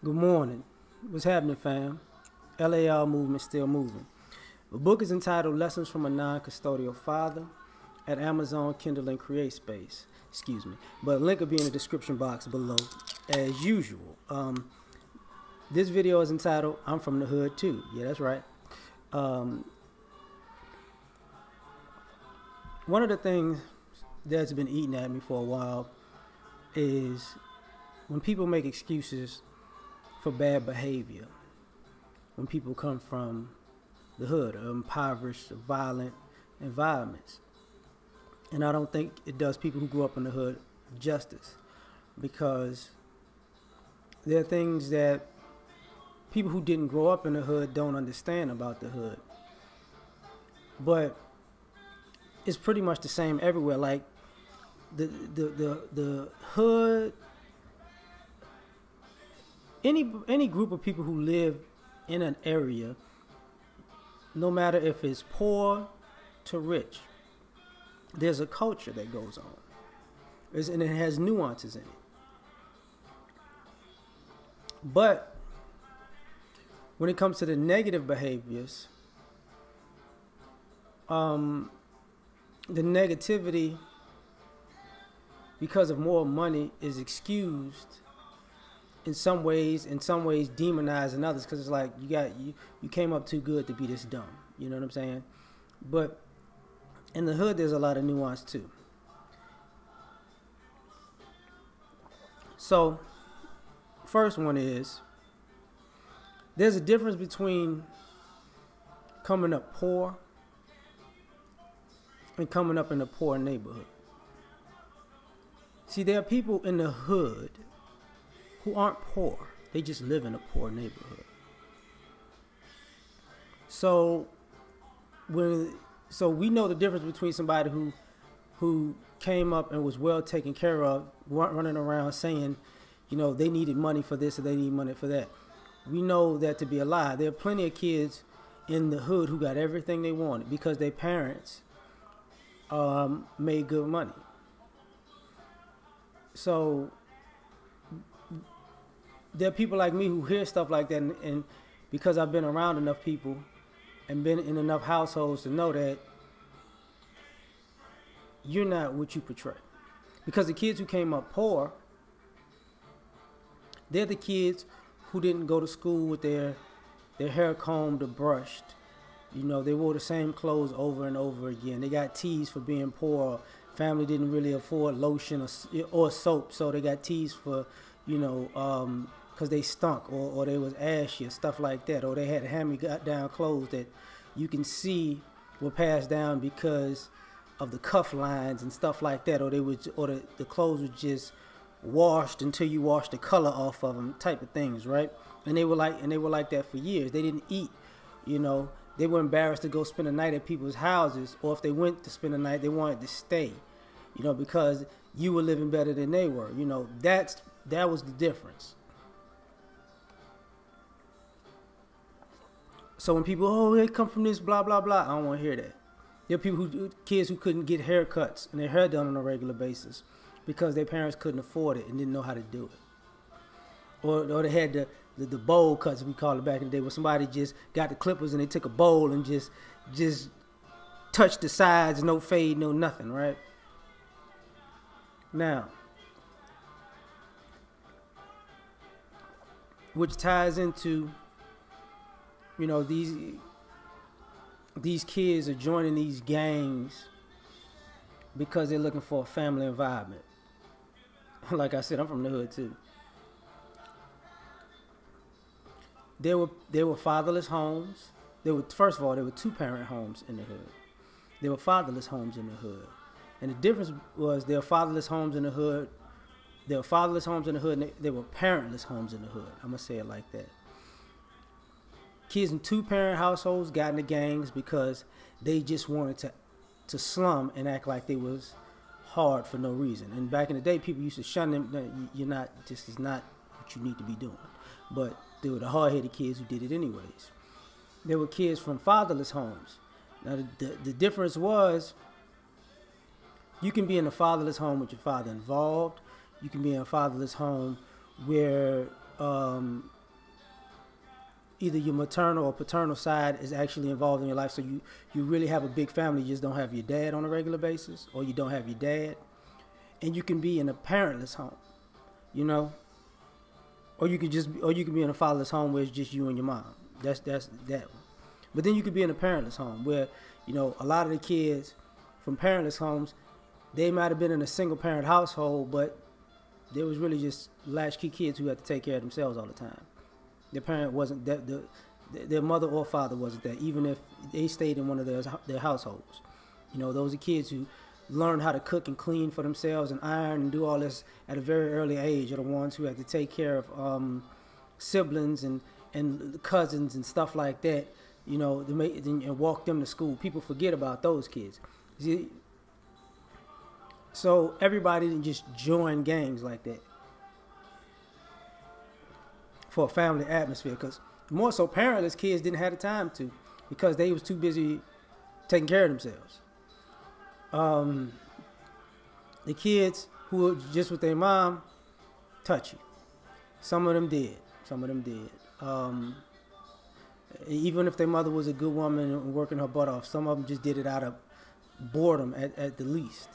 Good morning. What's happening, fam? L.A.R movement still moving. The book is entitled Lessons from a Non-Custodial Father at Amazon, Kindle, and CreateSpace. Excuse me. But link will be in the description box below as usual. This video is entitled I'm from the Hood Too. Yeah, that's right. One of the things that's been eating at me for a while is when people make excuses for bad behavior, when people come from the hood or impoverished, violent environments. And I don't think it does people who grew up in the hood justice, because there are things that people who didn't grow up in the hood don't understand about the hood. But it's pretty much the same everywhere. Like the hood, any group of people who live in an area, no matter if it's poor to rich, there's a culture that goes on. And it has nuances in it. But when it comes to the negative behaviors, the negativity, because of more money, is excused in some ways demonized in others, because it's like you came up too good to be this dumb. You know what I'm saying? But in the hood, there's a lot of nuance too. So, first one is, there's a difference between coming up poor and coming up in a poor neighborhood. See, there are people in the hood who aren't poor. They just live in a poor neighborhood. So we know the difference between somebody who came up and was well taken care of, weren't running around saying, they needed money for this or they need money for that. We know that to be a lie. There are plenty of kids in the hood who got everything they wanted because their parents made good money. So there are people like me who hear stuff like that, and because I've been around enough people and been in enough households to know that you're not what you portray. Because the kids who came up poor, they're the kids who didn't go to school with their hair combed or brushed. They wore the same clothes over and over again. They got teased for being poor. Family didn't really afford lotion or soap, so they got teased for, because they stunk or they was ashy or stuff like that, or they had hand-me-down clothes that you can see were passed down because of the cuff lines and stuff like that, or the clothes were just washed until you washed the color off of them, type of things, right? And they were like that for years. They didn't eat, They were embarrassed to go spend a night at people's houses, or if they went to spend a night, they wanted to stay, because you were living better than they were. That was the difference. So when people, they come from this blah blah blah, I don't want to hear that. There are kids who couldn't get haircuts and their hair done on a regular basis because their parents couldn't afford it and didn't know how to do it. Or they had the bowl cuts, we call it back in the day, where somebody just got the clippers and they took a bowl and just touched the sides, no fade, no nothing, right? Now, which ties into, these kids are joining these gangs because they're looking for a family environment. Like I said, I'm from the hood too. There were fatherless homes. First of all, there were two-parent homes in the hood. There were fatherless homes in the hood. And the difference was there were fatherless homes in the hood. There were fatherless homes in the hood, and there were parentless homes in the hood. I'm going to say it like that. Kids in two-parent households got into gangs because they just wanted to slum and act like they was hard for no reason. And back in the day, people used to shun them. This is not what you need to be doing. But they were the hard-headed kids who did it anyways. There were kids from fatherless homes. Now, the difference was, you can be in a fatherless home with your father involved. You can be in a fatherless home where um, either your maternal or paternal side is actually involved in your life. So you really have a big family. You just don't have your dad on a regular basis, or you don't have your dad. And you can be in a parentless home, you know, or you could be in a fatherless home where it's just you and your mom. That's that one. But then you could be in a parentless home where, you know, a lot of the kids from parentless homes, they might have been in a single parent household, but there was really just latchkey kids who had to take care of themselves all the time. Their parent wasn't that, their mother or father wasn't there, even if they stayed in one of their households. You know, those are kids who learned how to cook and clean for themselves and iron and do all this at a very early age, are the ones who had to take care of siblings and cousins and stuff like that, you know, and walk them to school. People forget about those kids. See, so everybody didn't just join gangs like that for a family atmosphere, because more so parentless kids didn't have the time to, because they was too busy taking care of themselves. The kids who were just with their mom, touchy. Some of them did. Even if their mother was a good woman and working her butt off, some of them just did it out of boredom at the least.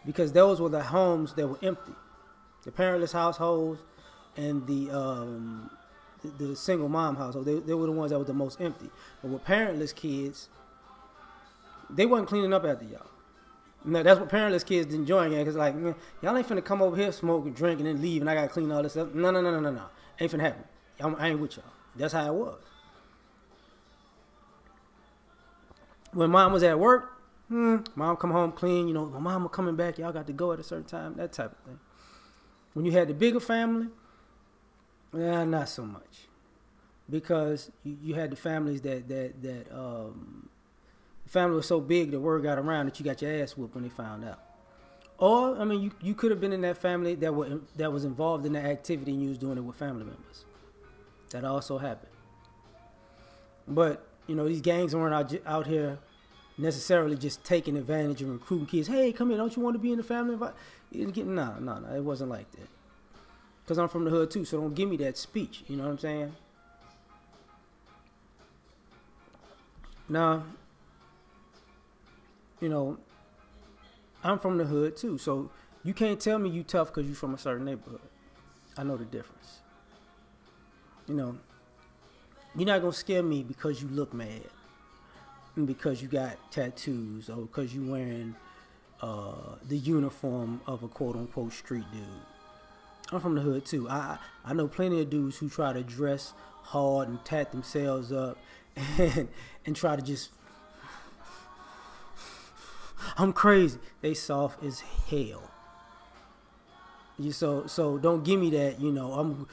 Because those were the homes that were empty. The parentless households and the single mom household, they were the ones that were the most empty. But with parentless kids, they wasn't cleaning up after y'all. No, that's what parentless kids enjoying it, because like, man, y'all ain't finna come over here, smoke and drink and then leave and I gotta clean all this up. No. Ain't finna happen. I ain't with y'all. That's how it was. When mom was at work, mom come home clean, you know, my mama coming back, y'all got to go at a certain time, that type of thing. When you had the bigger family, not so much, because you had the families that the family was so big the word got around that you got your ass whooped when they found out. Or, I mean, you could have been in that family that was involved in that activity and you was doing it with family members. That also happened. But, you know, these gangs weren't out here necessarily just taking advantage and recruiting kids. Hey, come here, don't you want to be in the family? No, it wasn't like that. Because I'm from the hood too, so don't give me that speech. You know what I'm saying? Now, you know, I'm from the hood too, so you can't tell me you tough because you from a certain neighborhood. I know the difference. You know, you're not going to scare me because you look mad, and because you got tattoos, or because you wearing the uniform of a quote-unquote street dude. I'm from the hood too. I know plenty of dudes who try to dress hard and tat themselves up and try to just, I'm crazy. They soft as hell. So don't give me that, I'm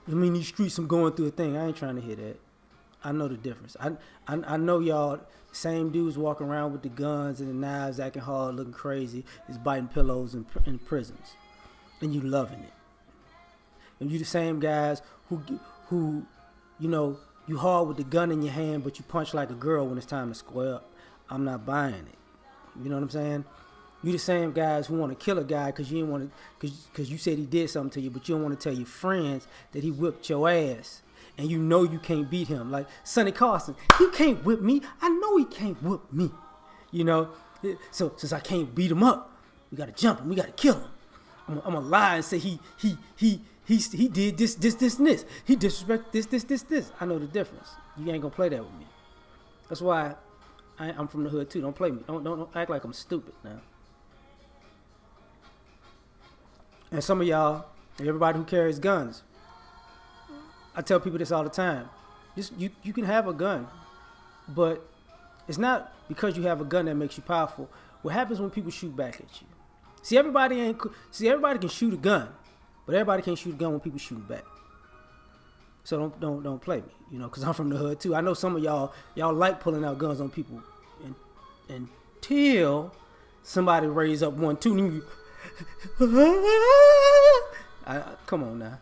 in these streets, I'm going through a thing. I ain't trying to hear that. I know the difference. I know y'all, same dudes walking around with the guns and the knives, acting hard, looking crazy, is biting pillows in prisons. And you loving it. And you the same guys who, you hard with the gun in your hand, but you punch like a girl when it's time to square up. I'm not buying it. You know what I'm saying? You the same guys who want to kill a guy because you didn't want to, because you said he did something to you, but you don't want to tell your friends that he whipped your ass, and you know you can't beat him. Like Sonny Carson, he can't whip me. I know he can't whip me. So since I can't beat him up, we gotta jump him. We gotta kill him. I'm gonna lie and say he did this, and this. He disrespected this. I know the difference. You ain't gonna play that with me. That's why I'm from the hood too. Don't play me. Don't act like I'm stupid now. And some of y'all, everybody who carries guns, I tell people this all the time. You can have a gun, but it's not because you have a gun that makes you powerful. What happens when people shoot back at you? See, everybody can shoot a gun, but everybody can't shoot a gun when people shoot back. So don't play me, because I'm from the hood too. I know some of y'all like pulling out guns on people, until somebody raise up 1, 2, and come on now.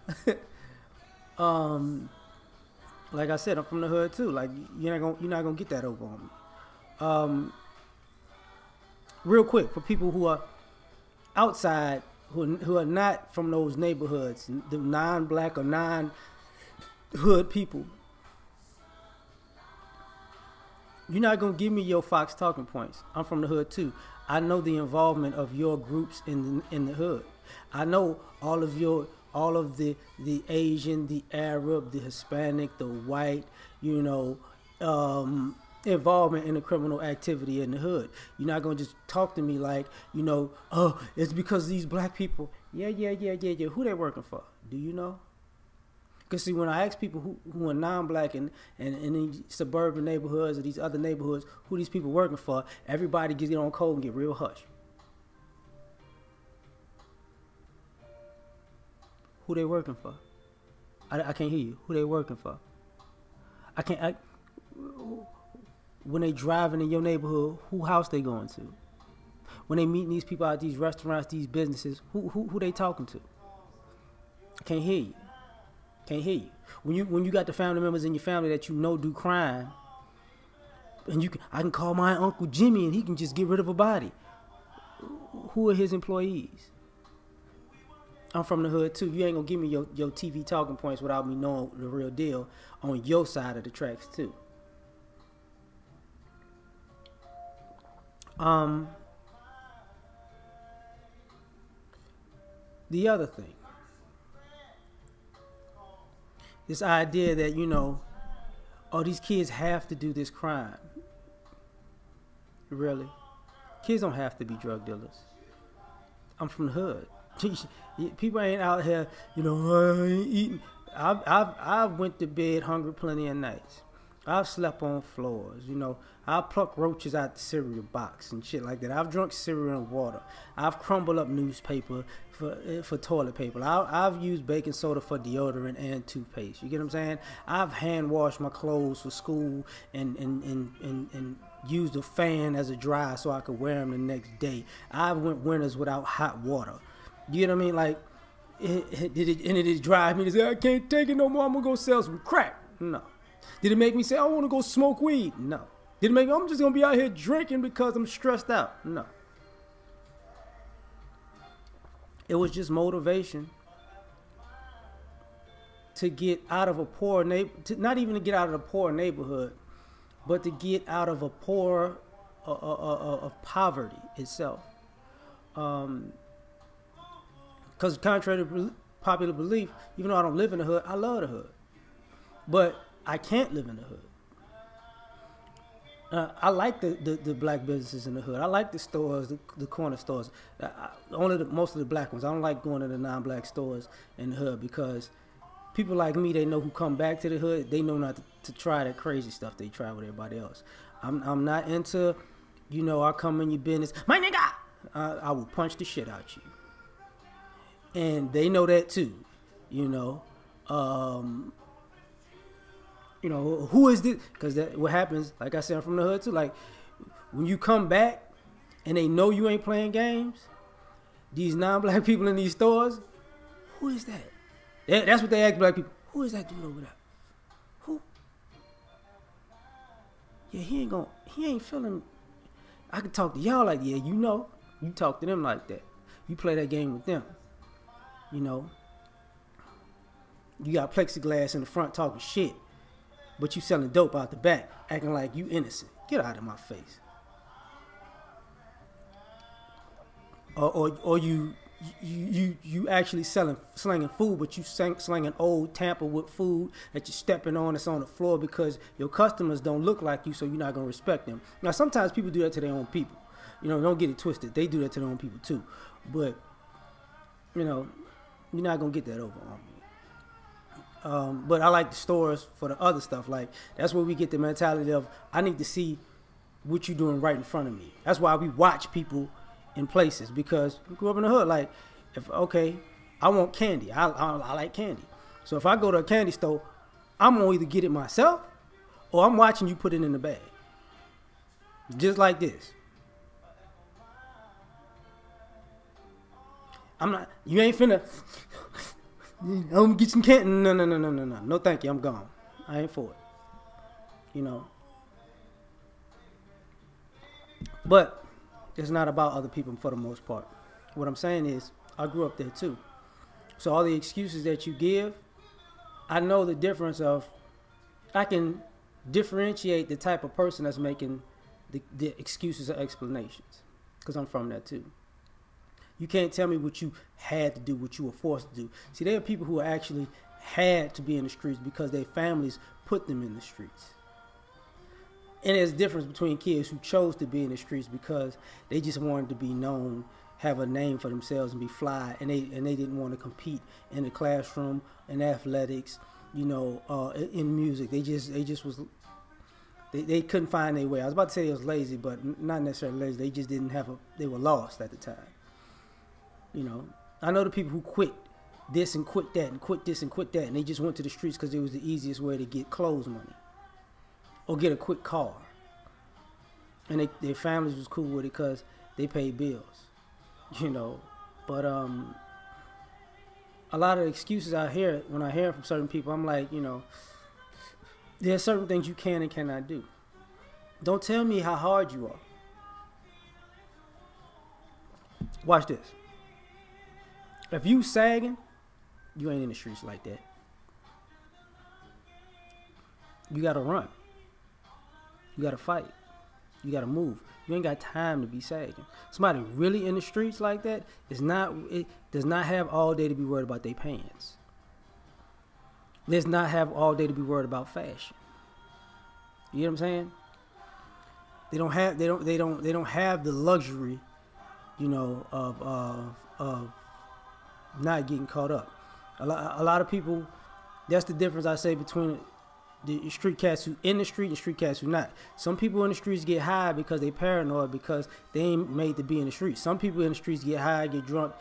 Like I said, I'm from the hood too. Like you're not gonna get that over on me. Real quick, for people who are outside who are not from those neighborhoods, the non-black or non-hood people, you're not gonna give me your Fox talking points. I'm from the hood too. I know the involvement of your groups in the hood. I know all of the Asian, the Arab, the Hispanic, the white, involvement in the criminal activity in the hood. You're not gonna just talk to me like, oh, it's because of these black people. Yeah. Who they working for? Do you know? Because see, when I ask people who are non-black and in these suburban neighborhoods or these other neighborhoods, who these people working for, everybody gets on cold and get real hush. Who they working for? I can't hear you. Who they working for? When they driving in your neighborhood, who house they going to? When they meeting these people at these restaurants, these businesses, who they talking to? I can't hear you. Can't hear you. When you got the family members in your family that do crime, and I can call my Uncle Jimmy and he can just get rid of a body. Who are his employees? I'm from the hood too. You ain't gonna give me your TV talking points without me knowing the real deal on your side of the tracks too. The other thing, this idea that these kids have to do this crime. Really, kids don't have to be drug dealers. I'm from the hood. People ain't out here, I ain't eating. I've went to bed hungry plenty of nights. I've slept on floors, I pluck roaches out the cereal box and shit like that. I've drunk cereal and water. I've crumbled up newspaper for toilet paper. I've used baking soda for deodorant and toothpaste. You get what I'm saying? I've hand washed my clothes for school and used a fan as a dryer so I could wear them the next day. I went winters without hot water. You get what I mean? Like, it drive me to say, I can't take it no more. I'm going to go sell some crack. No. Did it make me say, I want to go smoke weed? No. Did it make me, I'm just going to be out here drinking because I'm stressed out? No. It was just motivation to get out of a poor not even to get out of a poor neighborhood, but to get out of a of poverty itself. Because contrary to popular belief, even though I don't live in the hood, I love the hood. But I can't live in the hood. I like the black businesses in the hood. I like the stores, the corner stores. Most of the black ones. I don't like going to the non-black stores in the hood because people like me, they know who come back to the hood. They know not to try that crazy stuff they try with everybody else. I'm not into, I come in your business, my nigga. I will punch the shit out you. And they know that too, who is this? Because what happens, like I said, I'm from the hood too. Like, when you come back and they know you ain't playing games, these non-black people in these stores, who is that? That's what they ask black people. Who is that dude over there? Who? Yeah, he ain't feeling. I can talk to y'all like, yeah, you talk to them like that. You play that game with them. You got plexiglass in the front talking shit, but you selling dope out the back, acting like you innocent. Get out of my face. Or you actually slanging food, but you slanging old tamper with food that you're stepping on that's on the floor because your customers don't look like you, so you're not gonna respect them. Now sometimes people do that to their own people. Don't get it twisted. They do that to their own people too. But you're not gonna get that over on me. But I like the stores for the other stuff. Like, that's where we get the mentality of, I need to see what you're doing right in front of me. That's why we watch people in places, because we grew up in the hood. Like, I want candy. I like candy. So if I go to a candy store, I'm going to either get it myself or I'm watching you put it in the bag. Just like this. You ain't finna, I'm gonna get some candy. No. No, thank you. I'm gone. I ain't for it. But it's not about other people for the most part. what I'm saying is, I grew up there too. So all the excuses that you give, I know the difference of, I can differentiate the type of person that's making the excuses or explanations, because I'm from that too. You can't tell me what you had to do, what you were forced to do. See, there are people who actually had to be in the streets because their families put them in the streets. And there's a difference between kids who chose to be in the streets because they just wanted to be known, have a name for themselves, and be fly, and they didn't want to compete in the classroom, in athletics, in music. They couldn't find their way. I was about to say it was lazy, but not necessarily lazy. They just didn't have they were lost at the time. I know the people who quit this and quit that and quit this and quit that, and they just went to the streets because it was the easiest way to get clothes money or get a quick car. And their families was cool with it because they paid bills, But a lot of excuses I hear, when I hear from certain people, I'm like, there are certain things you can and cannot do. Don't tell me how hard you are. Watch this. If you sagging, you ain't in the streets like that. You gotta run. You gotta fight. You gotta move. You ain't got time to be sagging. Somebody really in the streets like that does not have all day to be worried about their pants. Does not have all day to be worried about fashion. You know what I'm saying? They don't have the luxury, of not getting caught up. A lot of people, that's the difference I say between the street cats who in the street and street cats who not. Some people in the streets get high because they paranoid because they ain't made to be in the streets. Some people in the streets get high, get drunk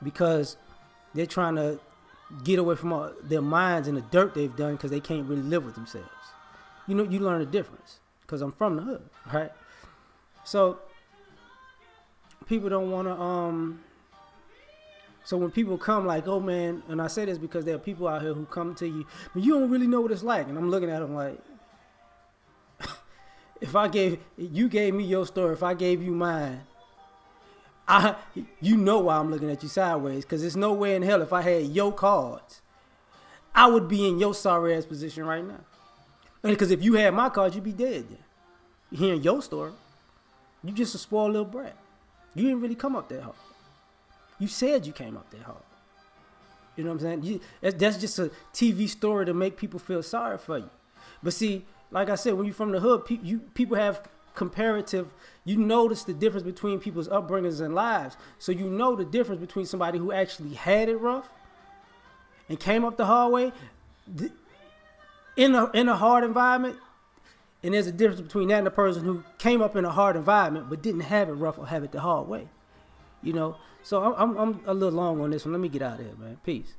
because they're trying to get away from their minds and the dirt they've done because they can't really live with themselves. You learn the difference because I'm from the hood, right? So people don't want to so when people come like, oh man, and I say this because there are people out here who come to you, but you don't really know what it's like. And I'm looking at them like, you gave me your story, if I gave you mine, you know why I'm looking at you sideways, because there's no way in hell if I had your cards, I would be in your sorry ass position right now. Because if you had my cards, you'd be dead then. Hearing your story, you just a spoiled little brat. You didn't really come up that hard. You said you came up that hard. You know what I'm saying? That's just a TV story to make people feel sorry for you. But see, like I said, when you're from the hood, people have comparative. You notice the difference between people's upbringings and lives. So you know the difference between somebody who actually had it rough and came up the hard way in a hard environment. And there's a difference between that and a person who came up in a hard environment but didn't have it rough or have it the hard way. So I'm a little long on this one. Let me get out of here, man. Peace.